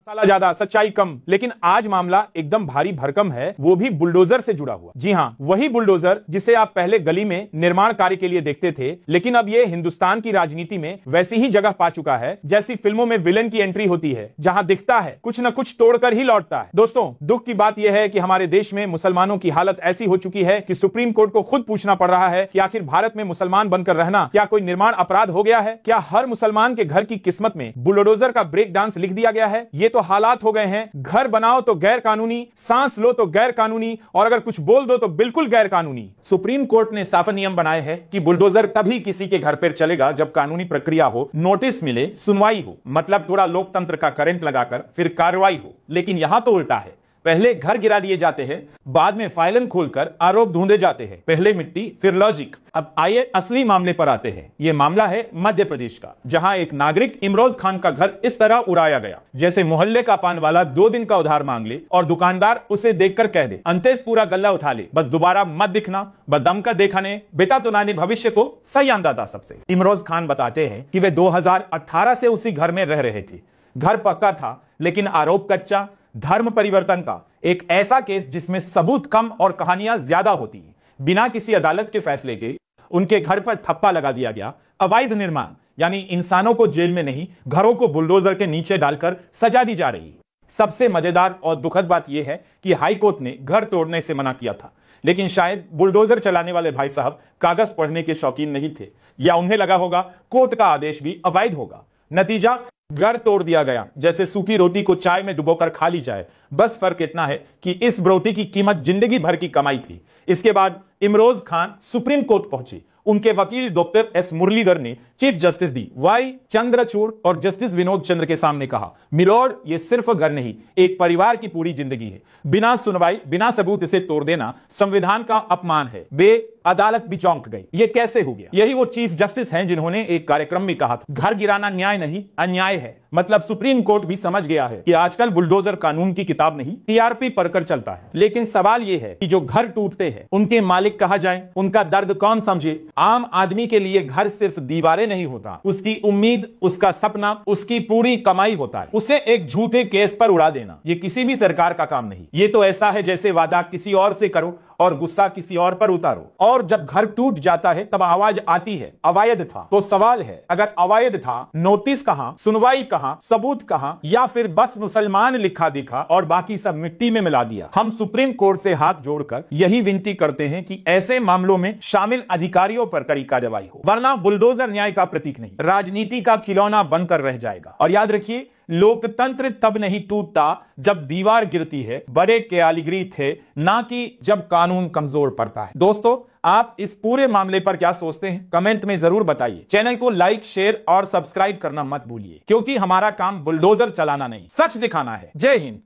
साला ज्यादा सच्चाई कम। लेकिन आज मामला एकदम भारी भरकम है, वो भी बुलडोजर से जुड़ा हुआ। जी हां, वही बुलडोजर जिसे आप पहले गली में निर्माण कार्य के लिए देखते थे, लेकिन अब ये हिंदुस्तान की राजनीति में वैसी ही जगह पा चुका है जैसी फिल्मों में विलेन की एंट्री होती है, जहां दिखता है कुछ न कुछ तोड़कर ही लौटता है। दोस्तों, दुख की बात यह है कि हमारे देश में मुसलमानों की हालत ऐसी हो चुकी है कि सुप्रीम कोर्ट को खुद पूछना पड़ रहा है कि आखिर भारत में मुसलमान बनकर रहना क्या कोई निर्माण अपराध हो गया है? क्या हर मुसलमान के घर की किस्मत में बुलडोजर का ब्रेक डांस लिख दिया गया है? ये तो हालात हो गए हैं, घर बनाओ तो गैर कानूनी, सांस लो तो गैर कानूनी, और अगर कुछ बोल दो तो बिल्कुल गैर कानूनी। सुप्रीम कोर्ट ने साफ नियम बनाए हैं कि बुलडोजर तभी किसी के घर पर चलेगा जब कानूनी प्रक्रिया हो, नोटिस मिले, सुनवाई हो, मतलब थोड़ा लोकतंत्र का करंट लगाकर फिर कार्रवाई हो। लेकिन यहां तो उल्टा है, पहले घर गिरा दिए जाते हैं, बाद में फाइलन खोलकर आरोप ढूंढे जाते हैं। पहले मिट्टी फिर लॉजिक। अब आइए असली मामले पर आते हैं। यह मामला है मध्य प्रदेश का, जहां एक नागरिक इमरोज खान का घर इस तरह उड़ाया गया जैसे मोहल्ले का पान वाला 2 दिन का उधार मांग ले और दुकानदार उसे देखकर कह दे, अंतेस पूरा गल्ला उठा ले, बस दोबारा मत दिखना, बदम का देखा ने बेटा तो नाने भविष्य को सही अंदाजा सबसे। इमरोज खान बताते हैं कि वे 2018 से उसी घर में रह रहे थे। घर पक्का था लेकिन आरोप कच्चा। धर्म परिवर्तन का एक ऐसा केस जिसमें सबूत कम और कहानियां ज्यादा होती हैं। बिना किसी अदालत के फैसले के उनके घर पर ठप्पा लगा दिया गया। अवैध निर्माण, यानी इंसानों को जेल में नहीं, घरों को बुलडोजर के नीचे डालकर सजा दी जा रही है। सबसे मजेदार और दुखद बात यह है कि हाई कोर्ट ने घर तोड़ने से मना किया था, लेकिन शायद बुलडोजर चलाने वाले भाई साहब कागज पढ़ने के शौकीन नहीं थे, या उन्हें लगा होगा कोर्ट का आदेश भी अवैध होगा। नतीजा, घर तोड़ दिया गया जैसे सूखी रोटी को चाय में डुबोकर खा ली जाए। बस फर्क इतना है कि इस रोटी की कीमत जिंदगी भर की कमाई थी। इसके बाद इमरोज खान सुप्रीम कोर्ट पहुंचे। उनके वकील डॉक्टर एस मुरलीधर ने चीफ जस्टिस दी वाई चंद्रचूड़ और जस्टिस विनोद चंद्र के सामने कहा, मिलोड, ये सिर्फ घर नहीं, एक परिवार की पूरी जिंदगी है। बिना सुनवाई, बिना सबूत इसे तोड़ देना संविधान का अपमान है। अदालत भी चौंक गई, ये कैसे हो गया? यही वो चीफ जस्टिस हैं जिन्होंने एक कार्यक्रम में कहा था, घर गिराना न्याय नहीं अन्याय है। मतलब सुप्रीम कोर्ट भी समझ गया है कि आजकल बुलडोजर कानून की किताब नहीं, टीआरपी पढ़कर चलता है। लेकिन सवाल यह है कि जो घर टूटते हैं उनके मालिक कहा जाए, उनका दर्द कौन समझे? आम आदमी के लिए घर सिर्फ दीवारें नहीं होता, उसकी उम्मीद, उसका सपना, उसकी पूरी कमाई होता है। उसे एक झूठे केस पर उड़ा देना ये किसी भी सरकार का काम नहीं। ये तो ऐसा है जैसे वादा किसी और से करो और गुस्सा किसी और पर उतारो। और जब घर टूट जाता है तब आवाज आती है अवैध था। तो सवाल है, अगर अवैध था, नोटिस कहां, सुनवाई कहां, सबूत कहां, या फिर बस मुसलमान लिखा दिखा और बाकी सब मिट्टी में मिला दिया? हम सुप्रीम कोर्ट से हाथ जोड़कर यही विनती करते हैं कि ऐसे मामलों में शामिल अधिकारियों पर कड़ी कार्रवाई हो, वरना बुलडोजर न्याय का प्रतीक नहीं, राजनीति का खिलौना बनकर रह जाएगा। और याद रखिए, लोकतंत्र तब नहीं टूटता जब दीवार गिरती है। बड़े क्यालिग्री थे, ना कि जब कानून कमजोर पड़ता है। दोस्तों, आप इस पूरे मामले पर क्या सोचते हैं? कमेंट में जरूर बताइए। चैनल को लाइक, शेयर और सब्सक्राइब करना मत भूलिए, क्योंकि हमारा काम बुलडोजर चलाना नहीं, सच दिखाना है। जय हिंद।